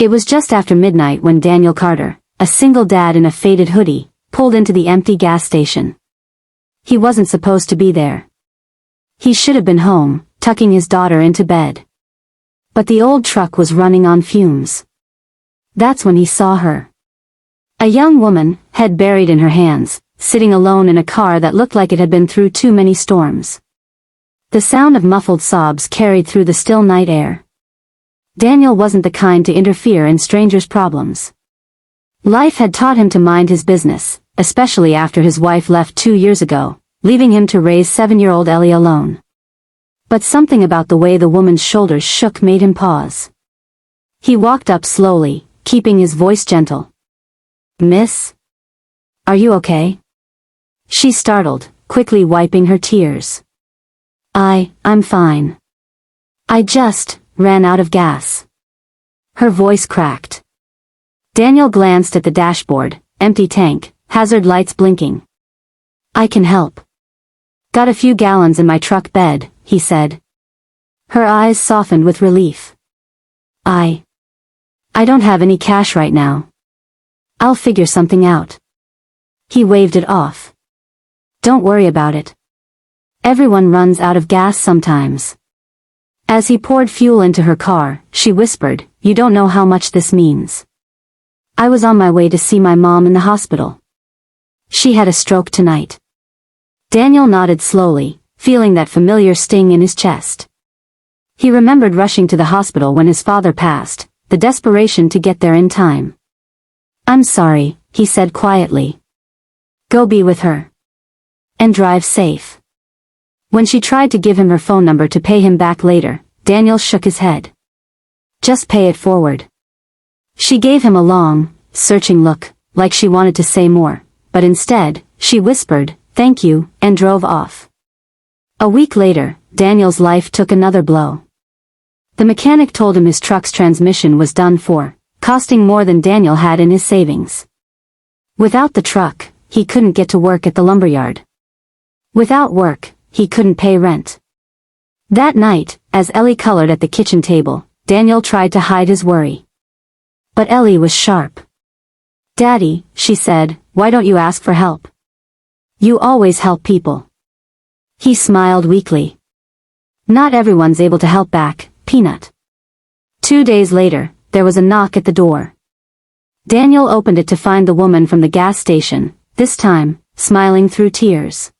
It was just after midnight when Daniel Carter, a single dad in a faded hoodie, pulled into the empty gas station. He wasn't supposed to be there. He should have been home, tucking his daughter into bed. But the old truck was running on fumes. That's when he saw her. A young woman, head buried in her hands, sitting alone in a car that looked like it had been through too many storms. The sound of muffled sobs carried through the still night air. Daniel wasn't the kind to interfere in strangers' problems. Life had taught him to mind his business, especially after his wife left 2 years ago, leaving him to raise 7-year-old Ellie alone. But something about the way the woman's shoulders shook made him pause. He walked up slowly, keeping his voice gentle. "Miss? Are you okay?" She startled, quickly wiping her tears. I'm fine. I just ran out of gas." Her voice cracked. Daniel glanced at the dashboard, empty tank, hazard lights blinking. "I can help. Got a few gallons in my truck bed," he said. Her eyes softened with relief. I don't have any cash right now. I'll figure something out." He waved it off. "Don't worry about it. Everyone runs out of gas sometimes." As he poured fuel into her car, she whispered, "You don't know how much this means. I was on my way to see my mom in the hospital. She had a stroke tonight." Daniel nodded slowly, feeling that familiar sting in his chest. He remembered rushing to the hospital when his father passed, the desperation to get there in time. "I'm sorry," he said quietly. "Go be with her. And drive safe." When she tried to give him her phone number to pay him back later, Daniel shook his head. "Just pay it forward." She gave him a long, searching look, like she wanted to say more, but instead, she whispered, "Thank you," and drove off. A week later, Daniel's life took another blow. The mechanic told him his truck's transmission was done for, costing more than Daniel had in his savings. Without the truck, he couldn't get to work at the lumberyard. Without work, he couldn't pay rent. That night, as Ellie colored at the kitchen table, Daniel tried to hide his worry. But Ellie was sharp. "Daddy," she said, "why don't you ask for help? You always help people." He smiled weakly. "Not everyone's able to help back, Peanut." 2 days later, there was a knock at the door. Daniel opened it to find the woman from the gas station, this time, smiling through tears.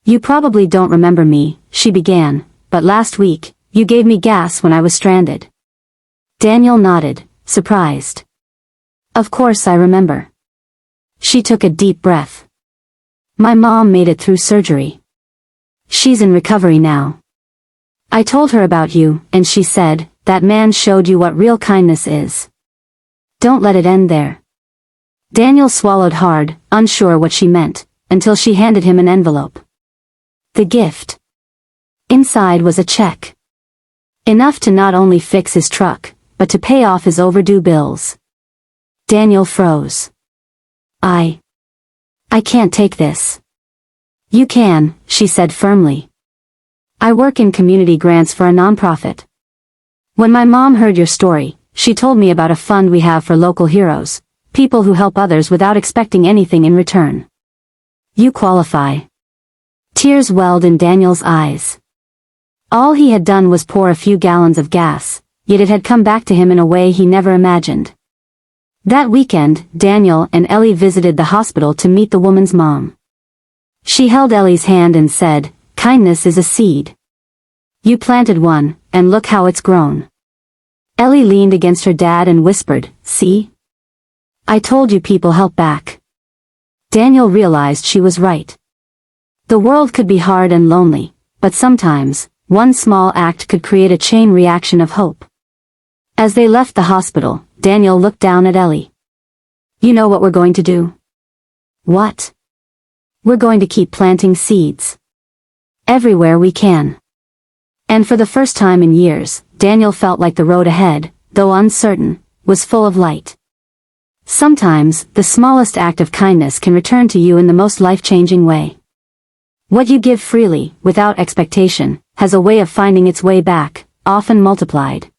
"You probably don't remember me," she began, "but last week, you gave me gas when I was stranded." Daniel nodded, surprised. "Of course I remember." She took a deep breath. "My mom made it through surgery. She's in recovery now. I told her about you, and she said, that man showed you what real kindness is. Don't let it end there." Daniel swallowed hard, unsure what she meant, until she handed him an envelope. The gift. Inside was a check. Enough to not only fix his truck, but to pay off his overdue bills. Daniel froze. I can't take this." "You can," she said firmly. "I work in community grants for a nonprofit. When my mom heard your story, she told me about a fund we have for local heroes, people who help others without expecting anything in return. You qualify." Tears welled in Daniel's eyes. All he had done was pour a few gallons of gas, yet it had come back to him in a way he never imagined. That weekend, Daniel and Ellie visited the hospital to meet the woman's mom. She held Ellie's hand and said, "Kindness is a seed. You planted one, and look how it's grown." Ellie leaned against her dad and whispered, "See? I told you people help back." Daniel realized she was right. The world could be hard and lonely, but sometimes, one small act could create a chain reaction of hope. As they left the hospital, Daniel looked down at Ellie. "You know what we're going to do?" "What?" "We're going to keep planting seeds. Everywhere we can." And for the first time in years, Daniel felt like the road ahead, though uncertain, was full of light. Sometimes, the smallest act of kindness can return to you in the most life-changing way. What you give freely, without expectation, has a way of finding its way back, often multiplied.